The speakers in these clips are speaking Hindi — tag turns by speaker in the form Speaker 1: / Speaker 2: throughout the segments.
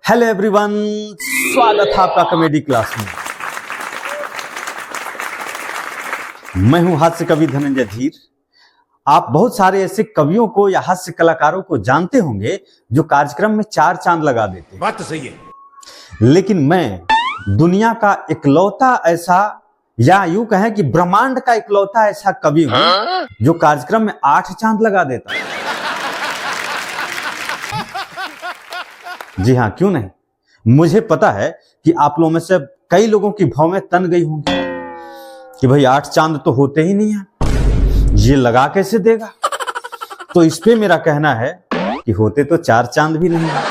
Speaker 1: हेलो एवरीवन, स्वागत है आपका कॉमेडी क्लास में। मैं हूं हास्य कवि धनंजय धीर। आप बहुत सारे ऐसे कवियों को या हास्य कलाकारों को जानते होंगे जो कार्यक्रम में चार चांद लगा देते हैं।
Speaker 2: बात तो सही है,
Speaker 1: लेकिन मैं दुनिया का इकलौता ऐसा, या यूं कहें कि ब्रह्मांड का इकलौता ऐसा कवि हूं जो कार्यक्रम में 8 चांद लगा देता है। जी हाँ, क्यों नहीं। मुझे पता है कि आप लोगों में से कई लोगों की भौं तन गई होंगी कि भाई 8 चांद तो होते ही नहीं है, ये लगा कैसे देगा। तो इस पे मेरा कहना है कि होते तो 4 चांद भी नहीं है,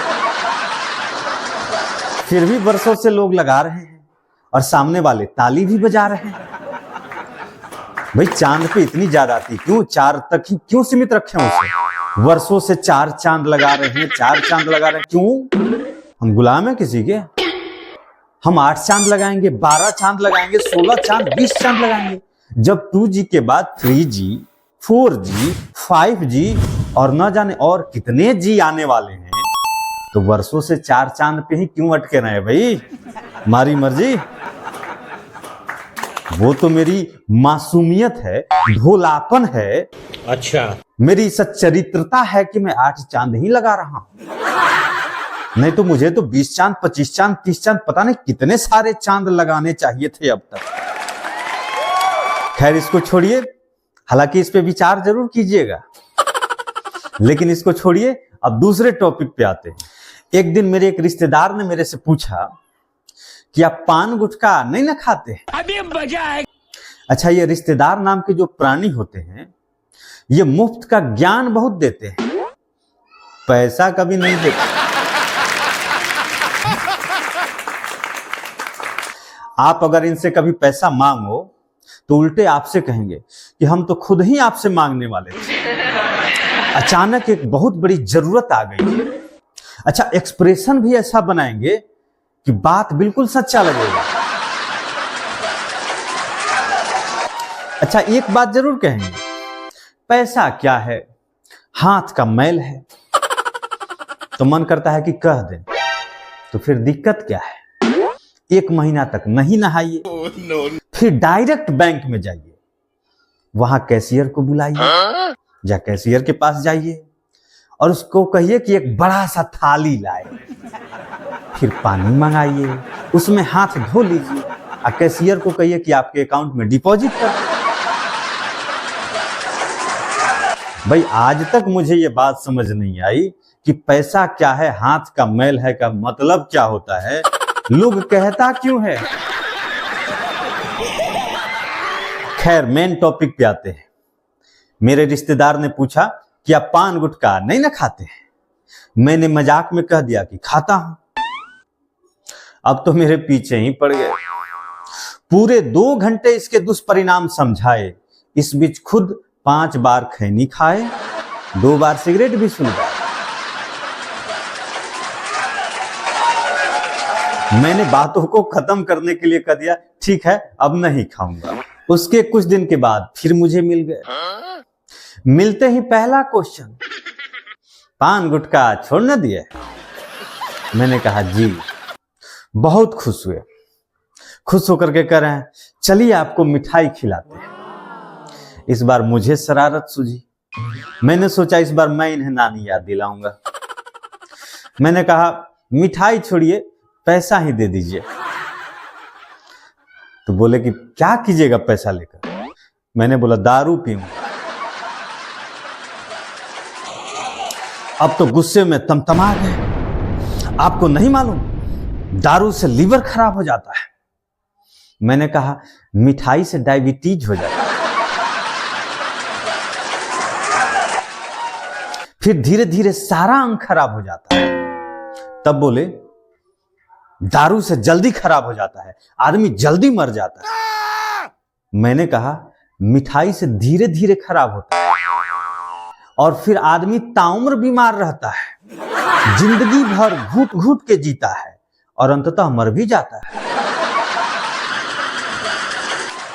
Speaker 1: फिर भी वर्षों से लोग लगा रहे हैं और सामने वाले ताली भी बजा रहे हैं। भाई चांद पे इतनी ज्यादाती क्यों, 4 तक ही क्यों सीमित रखे हैं उसे। वर्षों से 4 चांद लगा रहे हैं, 4 चांद लगा रहे हैं, क्यों? हम गुलाम हैं किसी के? हम 8 चांद लगाएंगे, 12 चांद लगाएंगे, 16 चांद, 20 चांद लगाएंगे। जब 2G के बाद 3G, 4G, 5G और न जाने और कितने G आने वाले हैं, तो वर्षों से 4 चांद पे ही क्यों अटके रहे भाई? हमारी मर्जी। वो तो मेरी मासूमियत है, भोलापन है,
Speaker 2: अच्छा
Speaker 1: मेरी सच्चरित्रता है कि मैं 8 चांद ही लगा रहा हूं। नहीं तो मुझे तो 20 चांद, 25 चांद, 30 चांद, पता नहीं कितने सारे चांद लगाने चाहिए थे अब तक। खैर इसको छोड़िए, हालांकि इस पे विचार जरूर कीजिएगा, लेकिन इसको छोड़िए, अब दूसरे टॉपिक पे आते हैं। एक दिन मेरे एक रिश्तेदार ने मेरे से पूछा कि आप पान गुटखा नहीं ना खाते?
Speaker 2: अभी मजा आएगा।
Speaker 1: अच्छा, ये रिश्तेदार नाम के जो प्राणी होते हैं, ये मुफ्त का ज्ञान बहुत देते हैं, पैसा कभी नहीं देते। आप अगर इनसे कभी पैसा मांगो तो उल्टे आपसे कहेंगे कि हम तो खुद ही आपसे मांगने वाले थे, अचानक एक बहुत बड़ी जरूरत आ गई। अच्छा, एक्सप्रेशन भी ऐसा बनाएंगे कि बात बिल्कुल सच्चा लगेगा। अच्छा, एक बात जरूर कहेंगे, पैसा क्या है, हाथ का मैल है। तो मन करता है कि कह दें, तो फिर दिक्कत क्या है? 1 महीना तक नहीं नहाइए, फिर डायरेक्ट बैंक में जाइए, वहां कैशियर को बुलाइए, या कैशियर के पास जाइए और उसको कहिए कि एक बड़ा सा थाली लाए, फिर पानी मंगाइए, उसमें हाथ धो लीजिए और कैशियर को कहिए कि आपके अकाउंट में डिपॉजिट कर दो। भाई आज तक मुझे ये बात समझ नहीं आई कि पैसा क्या है, हाथ का मैल है का मतलब क्या होता है, लोग कहता क्यों है। खैर मेन टॉपिक पे आते हैं। मेरे रिश्तेदार ने पूछा कि आप पान गुटखा नहीं ना खाते हैं? मैंने मजाक में कह दिया कि खाता हूं। अब तो मेरे पीछे ही पड़ गए, पूरे 2 घंटे इसके दुष्परिणाम समझाए। इस बीच खुद 5 बार खैनी खाए, 2 बार सिगरेट भी सुलगाए। मैंने बातों को खत्म करने के लिए कह दिया ठीक है अब नहीं खाऊंगा। उसके कुछ दिन के बाद फिर मुझे मिल गए। मिलते ही पहला क्वेश्चन, पान गुटखा छोड़ न दिए? मैंने कहा जी। बहुत खुश हुए, खुश होकर के कह रहे हैं चलिए आपको मिठाई खिलाते हैं। इस बार मुझे शरारत सूझी, मैंने सोचा इस बार मैं इन्हें नानी याद दिलाऊंगा। मैंने कहा मिठाई छोड़िए, पैसा ही दे दीजिए। तो बोले कि क्या कीजिएगा पैसा लेकर? मैंने बोला दारू पीऊंगा। अब तो गुस्से में तमतमा गए। आपको नहीं मालूम दारू से लीवर खराब हो जाता है। मैंने कहा मिठाई से डायबिटीज हो जाता है। फिर धीरे धीरे सारा अंग खराब हो जाता है। तब बोले दारू से जल्दी खराब हो जाता है, आदमी जल्दी मर जाता है। मैंने कहा मिठाई से धीरे धीरे खराब होता है और फिर आदमी ताउम्र बीमार रहता है, जिंदगी भर घुट घुट के जीता है और अंततः मर भी जाता है।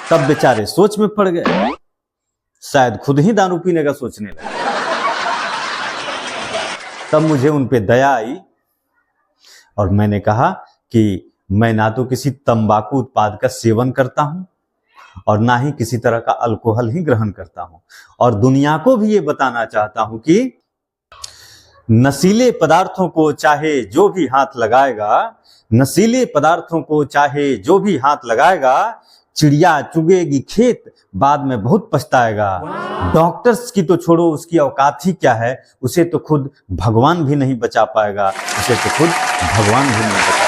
Speaker 1: तब बेचारे सोच में पड़ गए, शायद खुद ही दारू पीने का सोचने लगे। तब मुझे उन पे दया आई और मैंने कहा कि मैं ना तो किसी तंबाकू उत्पाद का सेवन करता हूं और ना ही किसी तरह का अल्कोहल ही ग्रहण करता हूं, और दुनिया को भी ये बताना चाहता हूं कि नशीले पदार्थों को चाहे जो भी हाथ लगाएगा, नशीले पदार्थों को चाहे जो भी हाथ लगाएगा, चिड़िया चुगेगी खेत, बाद में बहुत पछताएगा। डॉक्टर्स की तो छोड़ो, उसकी औकात ही क्या है, उसे तो खुद भगवान भी नहीं बचा पाएगा, उसे तो खुद भगवान भी नहीं बचा